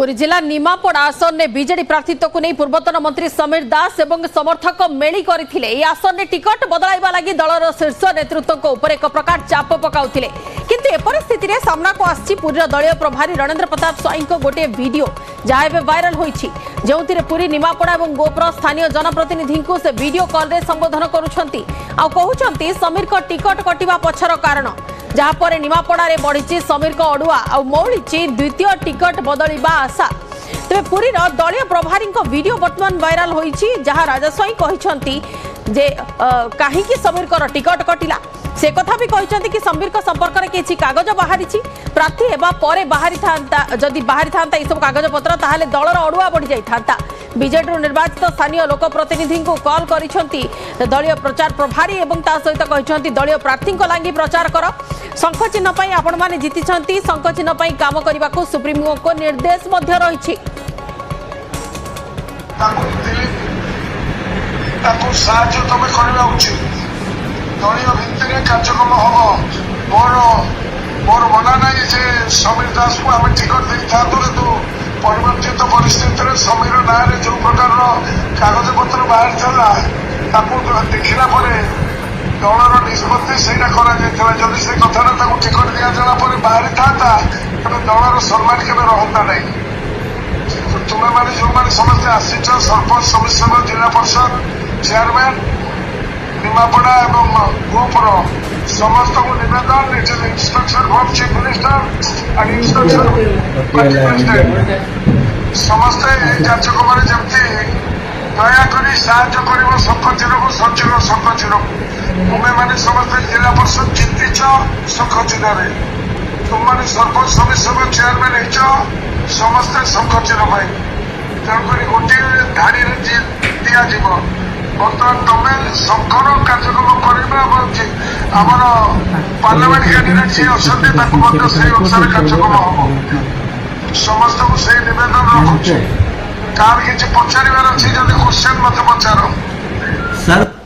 पुरी जिला निमापड़ा आसन में बीजेडी प्रार्थित्व को नहीं पूर्वतन मंत्री समीर दास और समर्थक मेली करते आसन में टिकट बदलाइबा लगी दलर शीर्ष नेतृत्व उपर एक प्रकार चाप पकाउथिले किंतु परिस्थिति में सामना को आसी पुरी दलीय प्रभारी रणेंद्र प्रताप स्वाई गोटे वीडियो जहाँ एवं भाइराल होती जो पुरी निमापड़ा और गोपर स्थानीय जनप्रतिनिधि को से वीडियो कॉल रे संबोधन करुछंती आ कहउछंती समीर को टिकट कटिबा पछर कारण जहाँ पर निमापड़ा रे बढ़ी समीर को अड़ुआ और मौली द्वितीय टिकट बदलवा आशा तेज पुरी दलीय प्रभारी वीडियो बर्तमान भाइराल होती जहाँ राजा स्वाई कहते जे कहीं समीर को टिकट कटिला से कथा भी कहते कि समीर को संपर्क में किसी कागज बाहरी प्रार्थी हेबा परे बाहरी था जदि बाहरी था सब कागज पत्र ताहले दलर अड़ुआ बढ़ी जाता बीजेडी निर्वाचित स्थानीय लोक प्रतिनिधि को कॉल करिसेंती दलीय प्रचार प्रभारी एवं ता सहित कहते दलीय प्रार्थी लगी प्रचार कर शंख चिन्ह आपण माने जीति शंख चिन्ह काम करने को सुप्रीमको को निर्देश रही दलीय भित्ति कार्यक्रम हम मोर मना ना समीर दास को आम टिकट दे था परिवर्तित परिस्थिति में समीर ना जो प्रकार कागज पत्र बाहर था देखला दलर निष्पत्ति से जदि से कथा टिकट दि जाला बाहरी था तेज दलर सम्मान के रहता नहीं तुम्हें मैंने जो मैंने समस्ते आसीच सरपंच समिति जिला परिषद चेयरमैन निमापड़ा एवं गोपर समस्त को निवेदन instruction from chief minister and instruction president समस्ते कार्यक्रम जमती दयाकोरी साहाय्य कर शंख चिन्ह को सचिव शंख चिन्ह तुम्हें मैंने समस्ते जिला परिषद जीतिच शंख चिन्ह तुमने सरपंच समिति चेयरमैन हो समस्ते शंख चिन्ह तेणुक गोटे धाड़ी दि बर्तमान तुम शंकर कार्यक्रम करमर पार्लियामेंट कैंडिडेट जी अच्छा से अनुसार कार्यक्रम हम समस्त को से निवेदन रखुचे कार किसी पचार अच्छी जब क्वेश्चन मत पचार सर